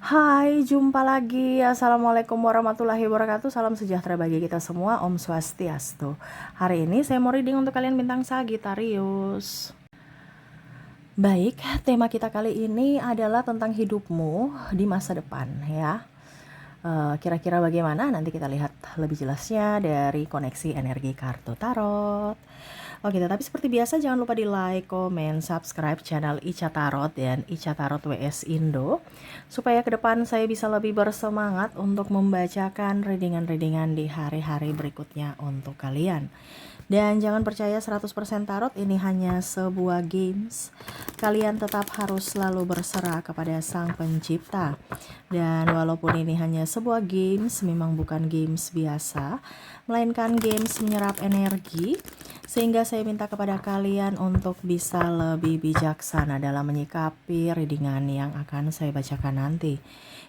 Hai, jumpa lagi. Assalamualaikum warahmatullahi wabarakatuh. Salam sejahtera bagi kita semua. Om Swastiastu. Hari ini saya mau reading untuk kalian bintang Sagittarius. Baik, tema kita kali ini adalah tentang hidupmu di masa depan ya. Kira-kira bagaimana? Nanti kita lihat lebih jelasnya dari koneksi energi kartu tarot. Oke, tapi seperti biasa jangan lupa di like, komen, subscribe channel Ica Tarot dan Ica Tarot WS Indo supaya ke depan saya bisa lebih bersemangat untuk membacakan readingan-readingan di hari-hari berikutnya untuk kalian. Dan jangan percaya 100% tarot ini hanya sebuah games. Kalian tetap harus selalu berserah kepada Sang Pencipta. Dan walaupun ini hanya sebuah games, memang bukan games biasa, melainkan games menyerap energi, sehingga saya minta kepada kalian untuk bisa lebih bijaksana dalam menyikapi readingan yang akan saya bacakan nanti.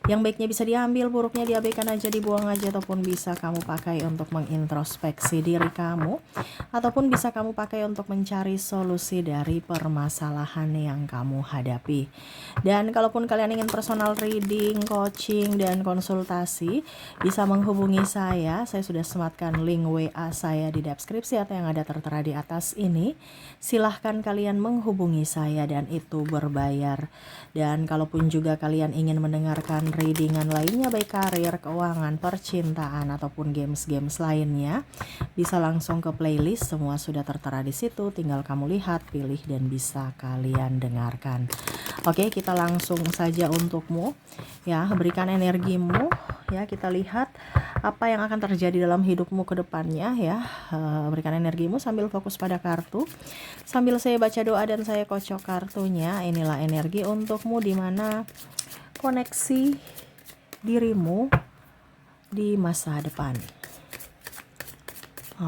Yang baiknya bisa diambil, buruknya diabaikan aja, dibuang aja, ataupun bisa kamu pakai untuk mengintrospeksi diri kamu, ataupun bisa kamu pakai untuk mencari solusi dari permasalahan yang kamu hadapi. Dan kalaupun kalian ingin personal reading, coaching, dan konsultasi, bisa menghubungi saya. Saya sudah sematkan link WA saya di deskripsi atau yang ada tertera di atas ini. Silahkan kalian menghubungi saya dan itu berbayar. Dan kalaupun juga kalian ingin mendengarkan readingan lainnya, baik karir, keuangan, percintaan, ataupun games-games lainnya, bisa langsung ke playlist. Semua sudah tertera di situ, tinggal kamu lihat, pilih, dan bisa kalian dengarkan. Oke, kita langsung saja untukmu ya, berikan energimu ya. Kita lihat apa yang akan terjadi dalam hidupmu ke depannya ya. Berikan energimu sambil fokus pada kartu, sambil saya baca doa dan saya kocok kartunya. Inilah energi untukmu, di mana koneksi dirimu di masa depan.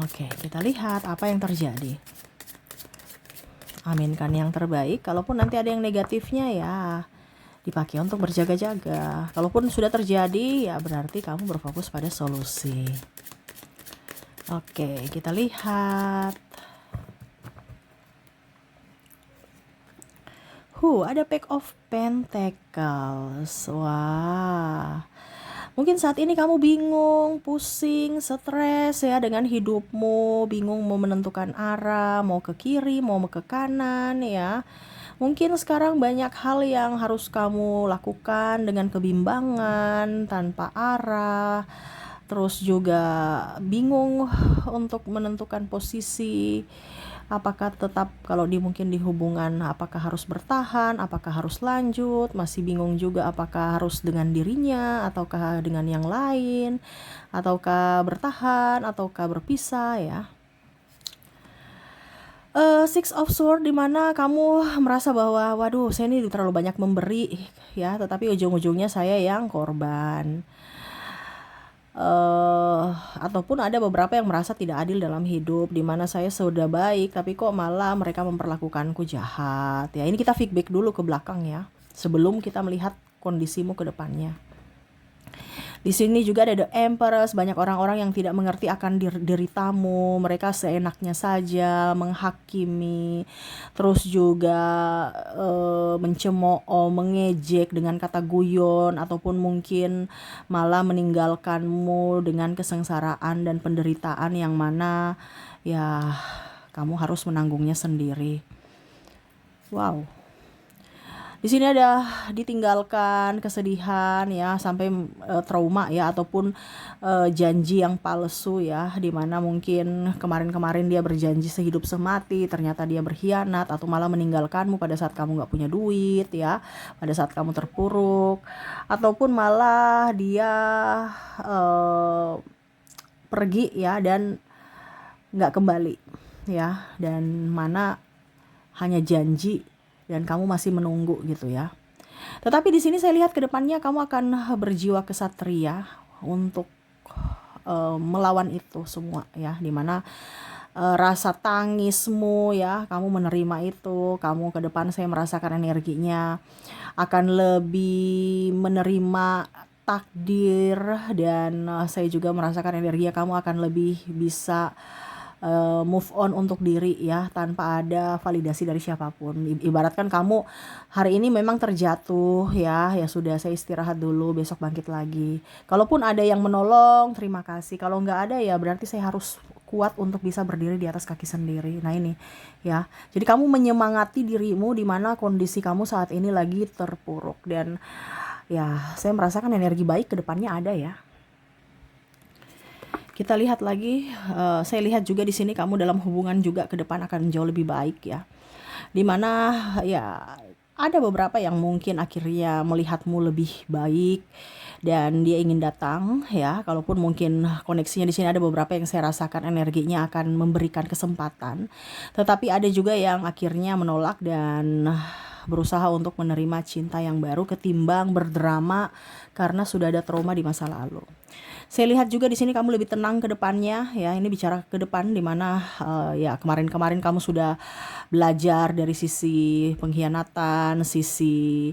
Oke, kita lihat apa yang terjadi. Aminkan yang terbaik. Kalaupun nanti ada yang negatifnya ya dipakai untuk berjaga-jaga. Kalaupun sudah terjadi ya berarti kamu berfokus pada solusi. Oke, kita lihat. Ada Pack of Pentacles. Wah. Mungkin saat ini kamu bingung, pusing, stres ya dengan hidupmu, bingung mau menentukan arah, mau ke kiri, mau ke kanan ya. Mungkin sekarang banyak hal yang harus kamu lakukan dengan kebimbangan, tanpa arah. Terus juga bingung untuk menentukan posisi. Apakah tetap kalau mungkin di hubungan, apakah harus bertahan, apakah harus lanjut, masih bingung juga apakah harus dengan dirinya ataukah dengan yang lain, ataukah bertahan ataukah berpisah ya. Six of Swords, dimana kamu merasa bahwa waduh saya ini terlalu banyak memberi ya, tetapi ujung-ujungnya saya yang korban. Ataupun ada beberapa yang merasa tidak adil dalam hidup, di mana saya sudah baik tapi kok malah mereka memperlakukanku jahat ya. Ini kita feedback dulu ke belakang ya, sebelum kita melihat kondisimu ke depannya. Di sini juga ada The Empress, banyak orang-orang yang tidak mengerti akan deritamu, mereka seenaknya saja menghakimi, terus juga mencemooh, mengejek dengan kata guyon, ataupun mungkin malah meninggalkanmu dengan kesengsaraan dan penderitaan yang mana ya kamu harus menanggungnya sendiri. Wow. Di sini ada ditinggalkan, kesedihan ya, sampai trauma ya, ataupun janji yang palsu ya, dimana mungkin kemarin-kemarin dia berjanji sehidup semati, ternyata dia berkhianat atau malah meninggalkanmu pada saat kamu gak punya duit ya, pada saat kamu terpuruk, ataupun malah dia pergi ya dan gak kembali ya, dan mana hanya janji dan kamu masih menunggu gitu ya. Tetapi di sini saya lihat ke depannya kamu akan berjiwa kesatria untuk melawan itu semua ya, dimana rasa tangismu ya, kamu menerima itu. Kamu ke depan saya merasakan energinya akan lebih menerima takdir, dan saya juga merasakan energinya kamu akan lebih bisa move on untuk diri ya, tanpa ada validasi dari siapapun. Ibaratkan kamu hari ini memang terjatuh ya, ya sudah, saya istirahat dulu, besok bangkit lagi. Kalaupun ada yang menolong, terima kasih. Kalau nggak ada ya berarti saya harus kuat untuk bisa berdiri di atas kaki sendiri. Nah ini ya, jadi kamu menyemangati dirimu di mana kondisi kamu saat ini lagi terpuruk. Dan ya saya merasakan energi baik ke depannya ada ya. Kita lihat lagi, saya lihat juga di sini kamu dalam hubungan juga ke depan akan jauh lebih baik ya. Dimana ya ada beberapa yang mungkin akhirnya melihatmu lebih baik dan dia ingin datang ya. Kalaupun mungkin koneksinya di sini ada beberapa yang saya rasakan energinya akan memberikan kesempatan, tetapi ada juga yang akhirnya menolak dan berusaha untuk menerima cinta yang baru ketimbang berdrama karena sudah ada trauma di masa lalu. Saya lihat juga di sini kamu lebih tenang ke depannya ya. Ini bicara ke depan di mana ya kemarin-kemarin kamu sudah belajar dari sisi pengkhianatan, sisi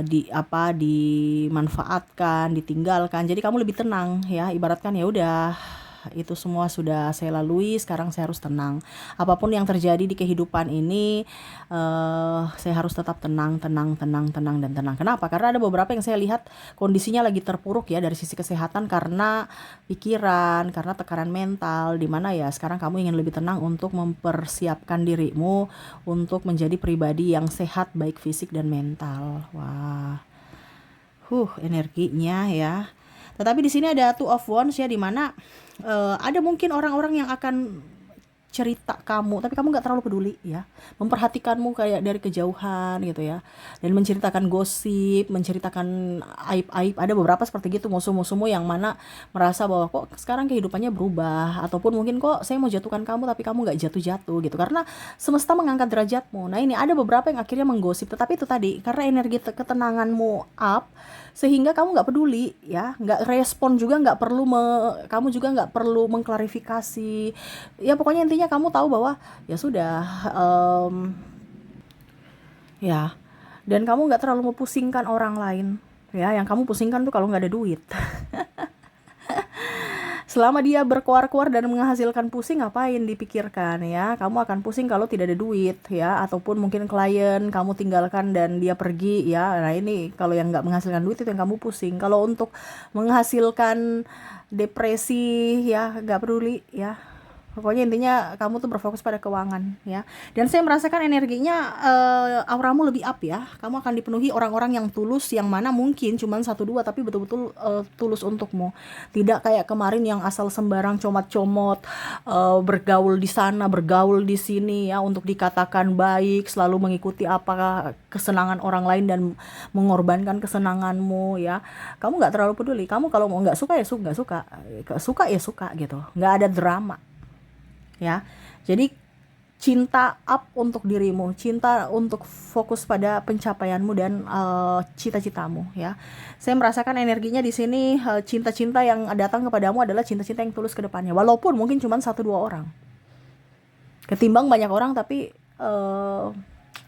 dimanfaatkan, ditinggalkan. Jadi kamu lebih tenang ya. Ibaratkan ya udah, itu semua sudah saya lalui, sekarang saya harus tenang. Apapun yang terjadi di kehidupan ini, saya harus tetap tenang, tenang, tenang, tenang, dan tenang. Kenapa? Karena ada beberapa yang saya lihat kondisinya lagi terpuruk ya dari sisi kesehatan karena pikiran, karena tekanan mental, di mana ya sekarang kamu ingin lebih tenang untuk mempersiapkan dirimu untuk menjadi pribadi yang sehat baik fisik dan mental. Wah, energinya ya. Tetapi di sini ada Two of Wands ya, di mana ada mungkin orang-orang yang akan cerita kamu, tapi kamu nggak terlalu peduli ya, memperhatikanmu kayak dari kejauhan gitu ya, dan menceritakan gosip, menceritakan aib-aib. Ada beberapa seperti gitu, musuh-musuhmu yang mana merasa bahwa kok sekarang kehidupannya berubah, ataupun mungkin kok saya mau jatuhkan kamu tapi kamu nggak jatuh-jatuh gitu, karena semesta mengangkat derajatmu. Nah ini ada beberapa yang akhirnya menggosip, tetapi itu tadi karena energi ketenanganmu up, sehingga kamu nggak peduli ya, nggak respon juga, nggak perlu kamu juga nggak perlu mengklarifikasi ya. Pokoknya intinya kamu tahu bahwa ya sudah, ya, dan kamu nggak terlalu memposingkan orang lain ya. Yang kamu pusingkan tuh kalau nggak ada duit. Selama dia berkuar-kuar dan menghasilkan pusing, ngapain dipikirkan ya. Kamu akan pusing kalau tidak ada duit ya, ataupun mungkin klien kamu tinggalkan dan dia pergi ya. Nah ini kalau yang nggak menghasilkan duit itu yang kamu pusing. Kalau untuk menghasilkan depresi ya nggak peduli ya. Pokoknya intinya kamu tuh berfokus pada keuangan ya. Dan saya merasakan energinya, auramu lebih up ya. Kamu akan dipenuhi orang-orang yang tulus, yang mana mungkin cuma 1-2 tapi betul-betul tulus untukmu. Tidak kayak kemarin yang asal sembarang comot-comot, bergaul di sana, bergaul di sini ya untuk dikatakan baik, selalu mengikuti apa kesenangan orang lain dan mengorbankan kesenanganmu ya. Kamu nggak terlalu peduli. Kamu kalau mau nggak suka ya nggak suka, suka ya suka gitu. Nggak ada drama. Ya, jadi cinta up untuk dirimu, cinta untuk fokus pada pencapaianmu dan cita-citamu ya. Saya merasakan energinya di sini, cinta-cinta yang datang kepadamu adalah cinta-cinta yang tulus ke depannya, walaupun mungkin cuma 1-2 orang, ketimbang banyak orang tapi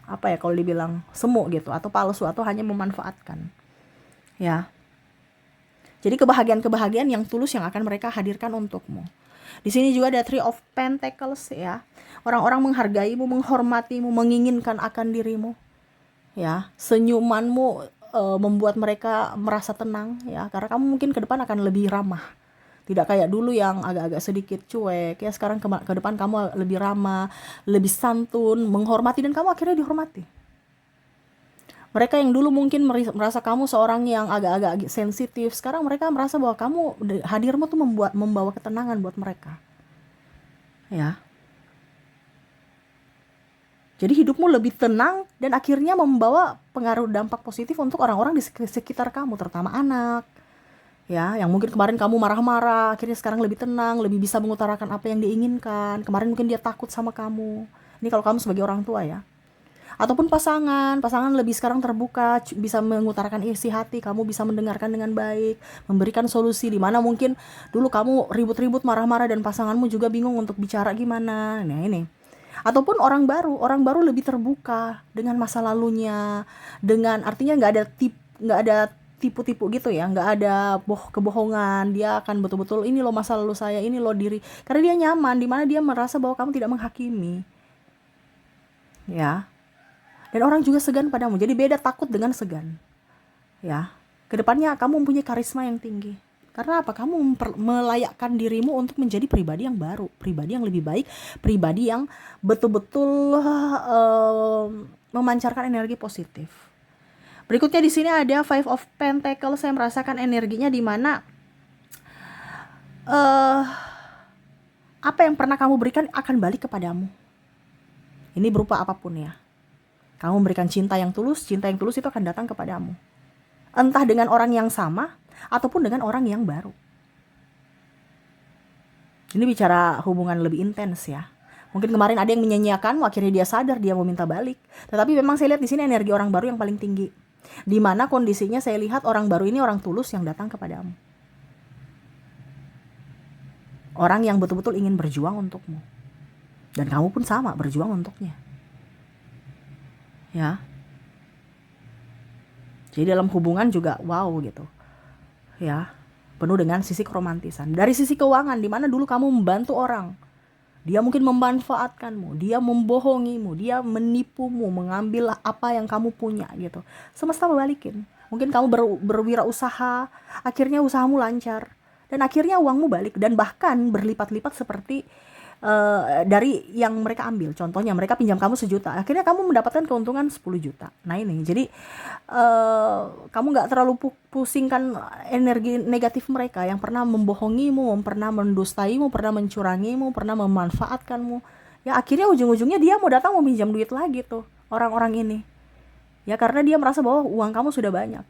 apa ya kalau dibilang semu gitu, atau palsu, atau hanya memanfaatkan ya. Jadi kebahagiaan-kebahagiaan yang tulus yang akan mereka hadirkan untukmu. Di sini juga ada Three of Pentacles ya. Orang-orang menghargaimu, menghormatimu, menginginkan akan dirimu. Ya, senyumanmu membuat mereka merasa tenang ya, karena kamu mungkin ke depan akan lebih ramah. Tidak kayak dulu yang agak-agak sedikit cuek ya. Sekarang ke depan kamu lebih ramah, lebih santun, menghormati, dan kamu akhirnya dihormati. Mereka yang dulu mungkin merasa kamu seorang yang agak-agak sensitif, sekarang mereka merasa bahwa kamu, hadirmu tuh membawa ketenangan buat mereka. Ya. Jadi hidupmu lebih tenang dan akhirnya membawa pengaruh dampak positif untuk orang-orang di sekitar kamu, terutama anak. Ya, yang mungkin kemarin kamu marah-marah, akhirnya sekarang lebih tenang, lebih bisa mengutarakan apa yang diinginkan. Kemarin mungkin dia takut sama kamu. Ini kalau kamu sebagai orang tua ya. Ataupun pasangan lebih sekarang terbuka, bisa mengutarakan isi hati, kamu bisa mendengarkan dengan baik, memberikan solusi di mana mungkin dulu kamu ribut-ribut, marah-marah, dan pasanganmu juga bingung untuk bicara gimana. Nah ini. Ataupun orang baru lebih terbuka dengan masa lalunya, dengan artinya nggak ada tipu-tipu gitu ya, nggak ada kebohongan. Dia akan betul-betul ini loh masa lalu saya, ini loh diri, karena dia nyaman di mana dia merasa bahwa kamu tidak menghakimi, ya. Dan orang juga segan padamu, jadi beda takut dengan segan, ya. Kedepannya kamu mempunyai karisma yang tinggi. Karena apa? Kamu melayakkan dirimu untuk menjadi pribadi yang baru, pribadi yang lebih baik, pribadi yang betul-betul memancarkan energi positif. Berikutnya di sini ada Five of Pentacles. Saya merasakan energinya di mana apa yang pernah kamu berikan akan balik kepadamu. Ini berupa apapun ya. Kamu memberikan cinta yang tulus itu akan datang kepadamu. Entah dengan orang yang sama ataupun dengan orang yang baru. Ini bicara hubungan lebih intens ya. Mungkin kemarin ada yang menyanyiakanmu, akhirnya dia sadar, dia mau minta balik. Tetapi memang saya lihat di sini energi orang baru yang paling tinggi. Di mana kondisinya saya lihat orang baru ini orang tulus yang datang kepadamu. Orang yang betul-betul ingin berjuang untukmu. Dan kamu pun sama, berjuang untuknya. Ya. Jadi dalam hubungan juga wow gitu. Ya, penuh dengan sisi keromantisan. Dari sisi keuangan, di mana dulu kamu membantu orang, dia mungkin memanfaatkanmu, dia membohongimu, dia menipumu, mengambil apa yang kamu punya gitu. Semesta membalikin. Mungkin kamu berwirausaha, akhirnya usahamu lancar, dan akhirnya uangmu balik, dan bahkan berlipat-lipat seperti dari yang mereka ambil. Contohnya mereka pinjam kamu 1 juta, akhirnya kamu mendapatkan keuntungan 10 juta. Nah ini, jadi kamu gak terlalu pusingkan energi negatif mereka yang pernah membohongimu, pernah mendustaimu, pernah mencurangimu, pernah memanfaatkanmu. Ya akhirnya ujung-ujungnya dia mau datang mau pinjam duit lagi tuh orang-orang ini. Ya karena dia merasa bahwa uang kamu sudah banyak.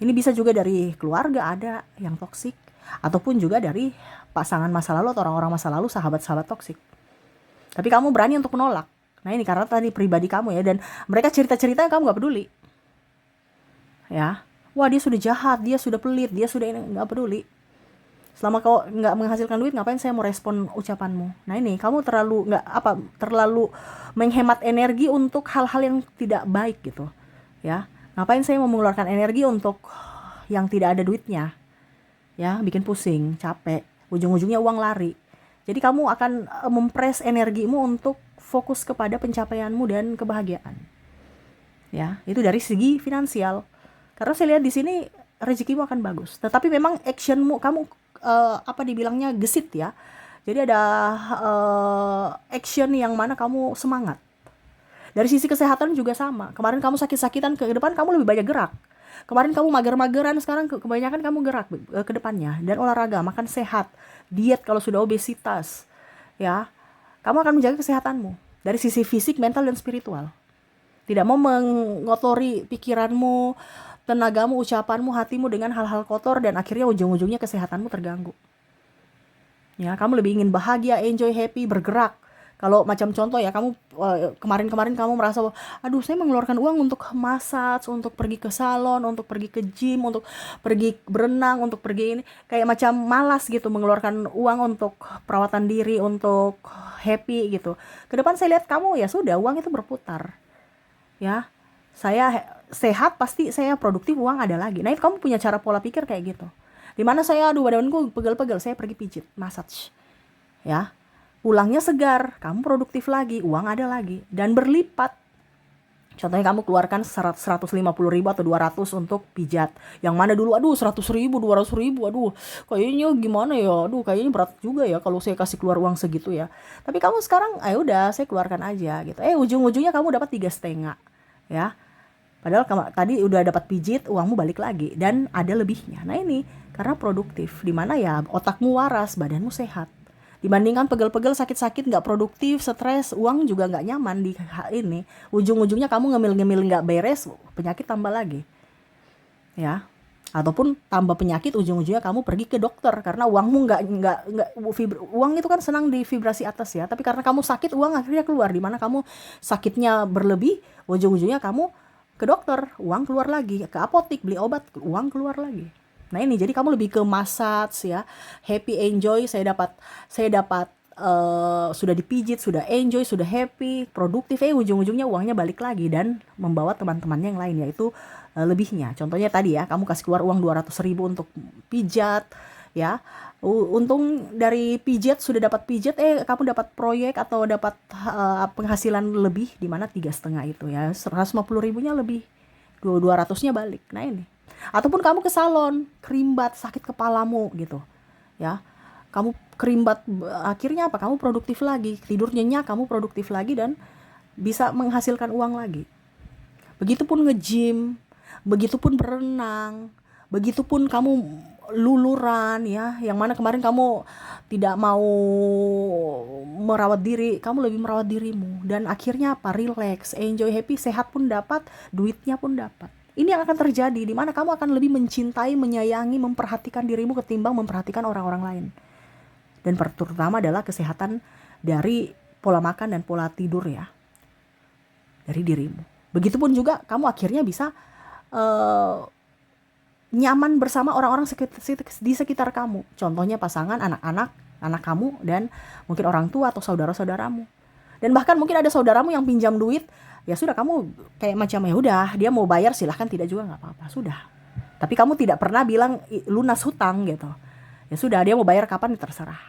Ini bisa juga dari keluarga ada yang toksik, ataupun juga dari pasangan masa lalu atau orang-orang masa lalu, sahabat-sahabat toksik. Tapi kamu berani untuk menolak. Nah ini karena tadi pribadi kamu ya, dan mereka cerita-cerita yang kamu gak peduli. Ya, wah dia sudah jahat, dia sudah pelit, dia sudah ini, gak peduli. Selama kau gak menghasilkan duit, ngapain saya mau respon ucapanmu? Nah ini kamu terlalu menghemat energi untuk hal-hal yang tidak baik gitu. Ya, ngapain saya mau mengeluarkan energi untuk yang tidak ada duitnya? Ya, bikin pusing, capek, ujung-ujungnya uang lari. Jadi kamu akan mempres energimu untuk fokus kepada pencapaianmu dan kebahagiaan. Ya, itu dari segi finansial. Karena saya lihat di sini rezekimu akan bagus. Tetapi memang actionmu, kamu dibilangnya gesit ya. Jadi ada action yang mana kamu semangat. Dari sisi kesehatan juga sama. Kemarin kamu sakit-sakitan, ke depan kamu lebih banyak gerak. Kemarin kamu mager-mageran, sekarang kebanyakan kamu gerak ke depannya. Dan olahraga, makan sehat, diet kalau sudah obesitas. Ya, kamu akan menjaga kesehatanmu. Dari sisi fisik, mental, dan spiritual. Tidak mau mengotori pikiranmu, tenagamu, ucapanmu, hatimu dengan hal-hal kotor. Dan akhirnya ujung-ujungnya kesehatanmu terganggu. Ya, kamu lebih ingin bahagia, enjoy, happy, bergerak. Kalau macam contoh ya, kamu kemarin kamu merasa, aduh saya mengeluarkan uang untuk massage, untuk pergi ke salon, untuk pergi ke gym, untuk pergi berenang, untuk pergi ini, kayak macam malas gitu mengeluarkan uang untuk perawatan diri, untuk happy gitu. Kedepan saya lihat kamu ya sudah, uang itu berputar. Ya, saya sehat pasti saya produktif, uang ada lagi. Nah itu kamu punya cara pola pikir kayak gitu. Dimana saya aduh badanku pegel-pegel, saya pergi pijit, massage. Ya. Pulangnya segar, kamu produktif lagi, uang ada lagi, dan berlipat. Contohnya kamu keluarkan 150.000 atau 200 untuk pijat. Yang mana dulu, aduh 100.000, 200.000, aduh kayaknya gimana ya, aduh kayaknya berat juga ya kalau saya kasih keluar uang segitu ya. Tapi kamu sekarang, udah saya keluarkan aja gitu. Ujung-ujungnya kamu dapat 3,5 ya. Padahal tadi udah dapat pijit, uangmu balik lagi dan ada lebihnya. Nah ini karena produktif, dimana ya otakmu waras, badanmu sehat. Dibandingkan pegel-pegel, sakit-sakit, gak produktif, stres, uang juga gak nyaman di ini. Ujung-ujungnya kamu ngemil-ngemil gak beres, penyakit tambah lagi. Ya. Ataupun tambah penyakit, ujung-ujungnya kamu pergi ke dokter. Karena uangmu uang itu kan senang di vibrasi atas ya. Tapi karena kamu sakit, uang akhirnya keluar. Dimana kamu sakitnya berlebih, ujung-ujungnya kamu ke dokter, uang keluar lagi. Ke apotik, beli obat, uang keluar lagi. Nah ini jadi kamu lebih ke massage ya, happy, enjoy. Saya dapat sudah dipijit, sudah enjoy, sudah happy, produktif. Ujung-ujungnya uangnya balik lagi dan membawa teman-temannya yang lain, yaitu lebihnya. Contohnya tadi ya, kamu kasih keluar uang 200.000 untuk pijat ya. Untung dari pijat, sudah dapat pijat, kamu dapat proyek atau dapat penghasilan lebih, di mana 3,5 itu ya, 150.000-nya lebih, 200-nya balik. Nah ini. Ataupun kamu ke salon, kerimbat, sakit kepalamu gitu ya, kamu kerimbat, akhirnya apa, kamu produktif lagi, tidur nyenyak, kamu produktif lagi dan bisa menghasilkan uang lagi. Begitupun nge-gym, begitupun berenang, begitupun kamu luluran ya, yang mana kemarin kamu tidak mau merawat diri, kamu lebih merawat dirimu, dan akhirnya apa, relax, enjoy, happy, sehat pun dapat, duitnya pun dapat. Ini yang akan terjadi, di mana kamu akan lebih mencintai, menyayangi, memperhatikan dirimu ketimbang memperhatikan orang-orang lain. Dan terutama adalah kesehatan dari pola makan dan pola tidur ya, dari dirimu. Begitupun juga kamu akhirnya bisa nyaman bersama orang-orang di sekitar kamu. Contohnya pasangan, anak-anak, anak kamu, dan mungkin orang tua atau saudara-saudaramu. Dan bahkan mungkin ada saudaramu yang pinjam duit, ya sudah, kamu kayak macam ya udah, dia mau bayar silahkan, tidak juga nggak apa-apa, sudah. Tapi kamu tidak pernah bilang lunas hutang gitu. Ya sudah, dia mau bayar kapan terserah.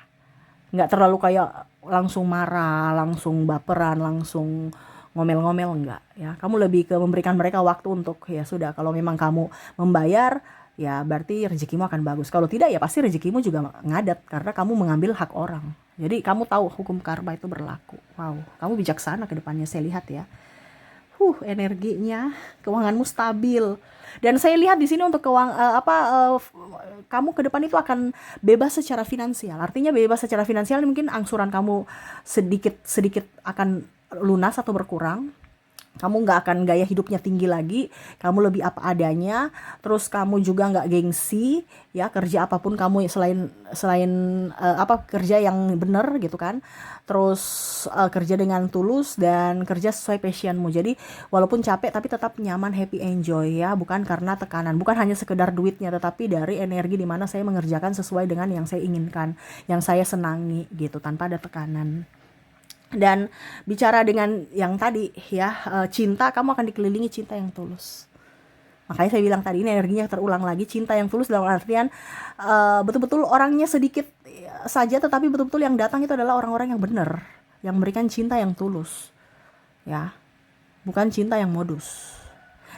Nggak terlalu kayak langsung marah, langsung baperan, langsung ngomel-ngomel, enggak ya. Kamu lebih ke memberikan mereka waktu untuk, ya sudah, kalau memang kamu membayar ya berarti rezekimu akan bagus, kalau tidak ya pasti rezekimu juga ngadat karena kamu mengambil hak orang. Jadi kamu tahu hukum karma itu berlaku. Wow, kamu bijaksana ke depannya, saya lihat ya. Energinya, keuanganmu stabil. Dan saya lihat di sini untuk kamu ke depan itu akan bebas secara finansial. Artinya bebas secara finansial, mungkin angsuran kamu sedikit akan lunas atau berkurang. Kamu nggak akan gaya hidupnya tinggi lagi, kamu lebih apa adanya. Terus kamu juga nggak gengsi ya, kerja apapun kamu selain kerja yang benar gitu kan. Terus kerja dengan tulus dan kerja sesuai passionmu. Jadi walaupun capek tapi tetap nyaman, happy, enjoy ya, bukan karena tekanan, bukan hanya sekedar duitnya, tetapi dari energi di mana saya mengerjakan sesuai dengan yang saya inginkan, yang saya senangi gitu, tanpa ada tekanan. Dan bicara dengan yang tadi ya, cinta, kamu akan dikelilingi cinta yang tulus. Makanya saya bilang tadi, ini energinya terulang lagi, cinta yang tulus dalam artian betul-betul orangnya sedikit saja, tetapi betul-betul yang datang itu adalah orang-orang yang benar, yang memberikan cinta yang tulus ya, bukan cinta yang modus.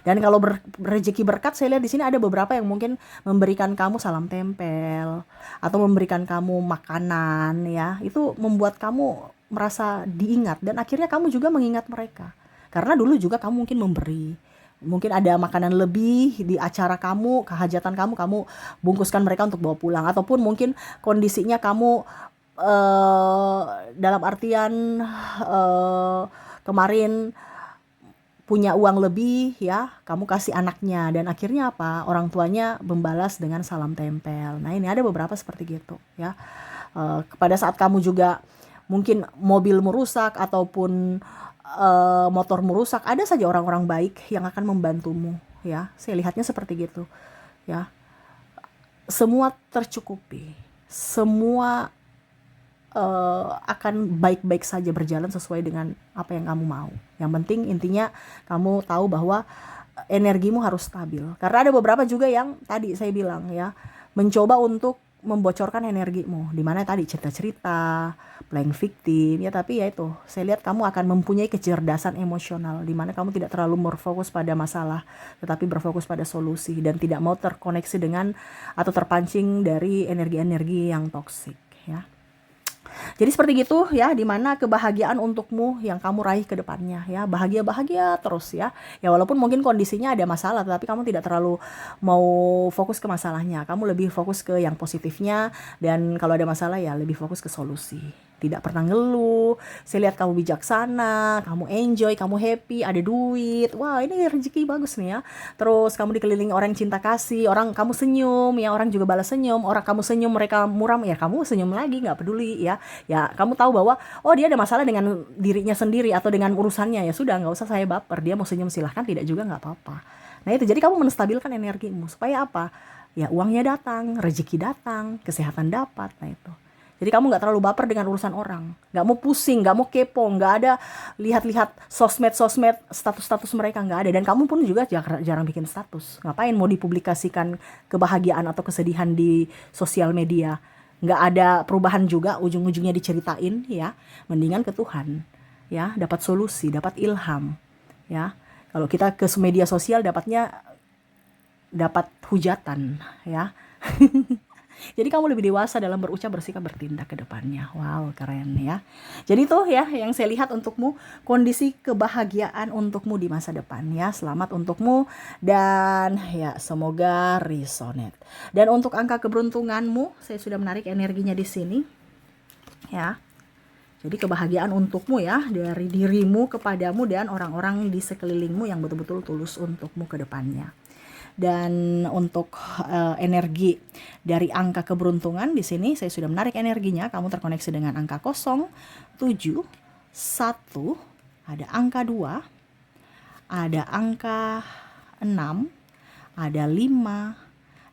Dan kalau rezeki berkat, saya lihat di sini ada beberapa yang mungkin memberikan kamu salam tempel atau memberikan kamu makanan ya, itu membuat kamu merasa diingat, dan akhirnya kamu juga mengingat mereka. Karena dulu juga kamu mungkin memberi, mungkin ada makanan lebih di acara kamu, kehajatan kamu bungkuskan mereka untuk bawa pulang. Ataupun mungkin kondisinya kamu dalam artian kemarin punya uang lebih ya, kamu kasih anaknya, dan akhirnya apa, orang tuanya membalas dengan salam tempel. Nah ini ada beberapa seperti gitu ya. Pada saat kamu juga mungkin mobilmu rusak ataupun motormu rusak, ada saja orang-orang baik yang akan membantumu ya. Saya lihatnya seperti gitu ya. Semua tercukupi, semua akan baik-baik saja, berjalan sesuai dengan apa yang kamu mau. Yang penting intinya kamu tahu bahwa energimu harus stabil. Karena ada beberapa juga yang tadi saya bilang ya, mencoba untuk membocorkan energimu, dimana tadi cerita-cerita, playing victim ya. Tapi ya itu, saya lihat kamu akan mempunyai kecerdasan emosional, dimana kamu tidak terlalu berfokus pada masalah, tetapi berfokus pada solusi, dan tidak mau terkoneksi dengan atau terpancing dari energi-energi yang toksik ya. Jadi seperti gitu ya, dimana kebahagiaan untukmu yang kamu raih ke depannya ya, bahagia-bahagia terus ya. Ya walaupun mungkin kondisinya ada masalah, tapi kamu tidak terlalu mau fokus ke masalahnya, kamu lebih fokus ke yang positifnya, dan kalau ada masalah ya lebih fokus ke solusi. Tidak pernah ngeluh. Saya lihat kamu bijaksana, kamu enjoy, kamu happy, ada duit. Wah, ini rezeki bagus nih ya. Terus kamu dikelilingi orang cinta kasih, orang kamu senyum ya, orang juga balas senyum. Orang kamu senyum, mereka muram ya, kamu senyum lagi, nggak peduli ya. Ya kamu tahu bahwa oh dia ada masalah dengan dirinya sendiri atau dengan urusannya, ya sudah, nggak usah saya baper, dia mau senyum silahkan, tidak juga nggak apa-apa. Nah itu, jadi kamu menstabilkan energimu supaya apa? Ya uangnya datang, rezeki datang, kesehatan dapat. Nah itu. Jadi kamu nggak terlalu baper dengan urusan orang, nggak mau pusing, nggak mau kepo, nggak ada lihat-lihat sosmed, status-status mereka nggak ada. Dan kamu pun juga jarang bikin status. Ngapain mau dipublikasikan kebahagiaan atau kesedihan di sosial media? Nggak ada perubahan juga, ujung-ujungnya diceritain ya. Mendingan ke Tuhan, ya, dapat solusi, dapat ilham, ya. Kalau kita ke media sosial dapat hujatan, ya. Jadi kamu lebih dewasa dalam berucap, bersikap, bertindak ke depannya. Wow, keren ya. Jadi tuh ya yang saya lihat untukmu, kondisi kebahagiaan untukmu di masa depan ya. Selamat untukmu dan ya semoga resonate. Dan untuk angka keberuntunganmu, saya sudah menarik energinya di sini. Ya. Jadi kebahagiaan untukmu ya, dari dirimu kepadamu dan orang-orang di sekelilingmu yang betul-betul tulus untukmu ke depannya. Dan untuk energi dari angka keberuntungan di sini saya sudah menarik energinya. Kamu terkoneksi dengan angka 0, 7, 1, ada angka 2, ada angka 6, ada 5,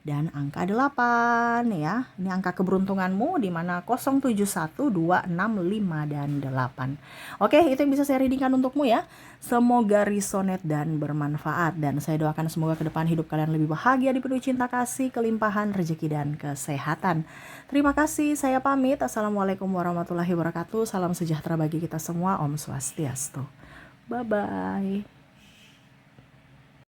dan angka 8 ya. Ini angka keberuntunganmu di mana 0, 7, 1, 2, 6, 5, dan 8. Oke, itu yang bisa saya readingkan untukmu ya. Semoga resonate dan bermanfaat. Dan saya doakan semoga ke depan hidup kalian lebih bahagia, dipenuhi cinta kasih, kelimpahan, rezeki, dan kesehatan. Terima kasih, saya pamit. Assalamualaikum warahmatullahi wabarakatuh. Salam sejahtera bagi kita semua. Om Swastiastu. Bye-bye.